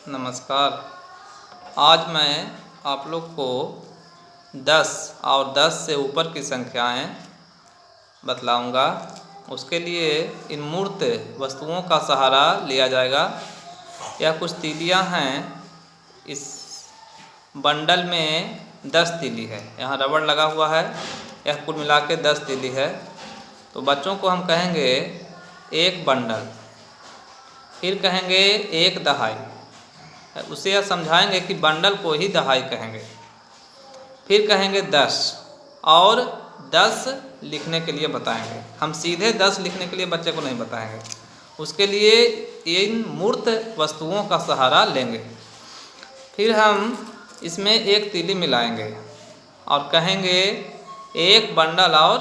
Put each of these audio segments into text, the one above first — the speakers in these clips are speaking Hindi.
नमस्कार। आज मैं आप लोग को 10 और 10 से ऊपर की संख्याएं बतलाऊंगा। उसके लिए इन मूर्त वस्तुओं का सहारा लिया जाएगा। यह कुछ तीलियां हैं। इस बंडल में 10 तीली है। यहाँ रबड़ लगा हुआ है। यह कुल मिला के 10 तीली है। तो बच्चों को हम कहेंगे एक बंडल, फिर कहेंगे एक दहाई। उसे यह समझाएंगे कि बंडल को ही दहाई कहेंगे। फिर कहेंगे 10 और 10 लिखने के लिए बताएंगे। हम सीधे 10 लिखने के लिए बच्चे को नहीं बताएंगे। उसके लिए इन मूर्त वस्तुओं का सहारा लेंगे। फिर हम इसमें एक तीली मिलाएंगे और कहेंगे एक बंडल और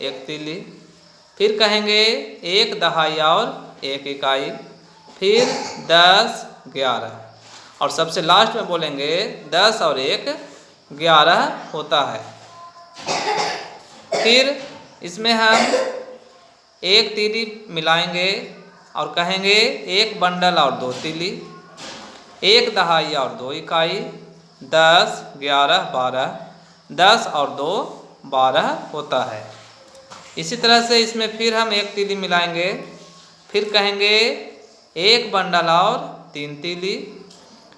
एक तीली। फिर कहेंगे एक दहाई और एक इकाई। फिर 10, 11 और सबसे लास्ट में बोलेंगे 10 और 1 11 होता है। फिर इसमें हम एक तीली मिलाएंगे और कहेंगे एक बंडल और 2 तीली, एक दहाई और 2 इकाई। 10, 11, 12, 10 और 2 12 होता है। इसी तरह से इसमें फिर हम एक तीली मिलाएंगे। फिर कहेंगे एक बंडल और 3 तीली,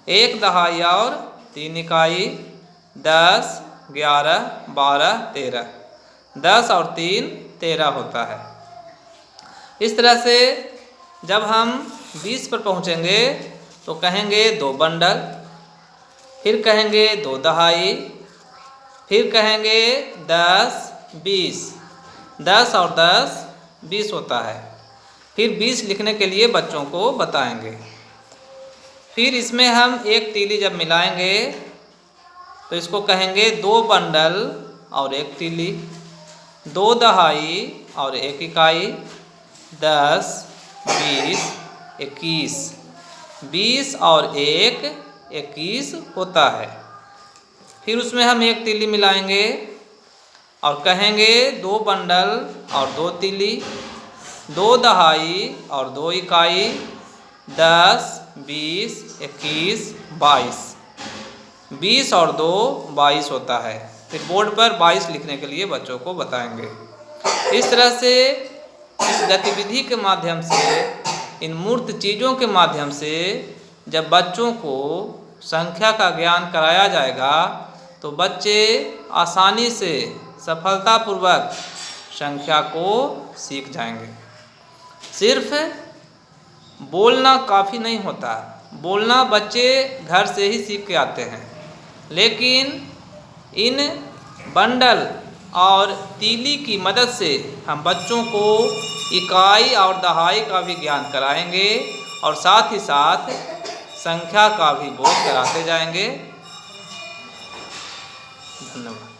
एक दहाई और 3 इकाई। 10, 11, 12, 13, 10 और 3 13 होता है। इस तरह से जब हम 20 पर पहुँचेंगे तो कहेंगे 2 बंडल, फिर कहेंगे 2 दहाई, फिर कहेंगे 10, 20, 10 और 10 20 होता है। फिर 20 लिखने के लिए बच्चों को बताएंगे। फिर इसमें हम एक तीली जब मिलाएंगे तो इसको कहेंगे 2 बंडल और 1 तीली, 2 दहाई और 1 इकाई। 10, 20, 21, 20 और 1 21 होता है। फिर उसमें हम एक तीली मिलाएंगे और कहेंगे 2 बंडल और 2 तीली, 2 दहाई और 2 इकाई। 10, 20, 21, 22, 20 और 2 22 होता है। फिर बोर्ड पर 22 लिखने के लिए बच्चों को बताएंगे। इस तरह से इस गतिविधि के माध्यम से, इन मूर्त चीज़ों के माध्यम से जब बच्चों को संख्या का ज्ञान कराया जाएगा तो बच्चे आसानी से सफलतापूर्वक संख्या को सीख जाएंगे। सिर्फ बोलना काफ़ी नहीं होता। बोलना बच्चे घर से ही सीख के आते हैं, लेकिन इन बंडल और तीली की मदद से हम बच्चों को इकाई और दहाई का भी ज्ञान कराएंगे और साथ ही साथ संख्या का भी बोध कराते जाएंगे। धन्यवाद।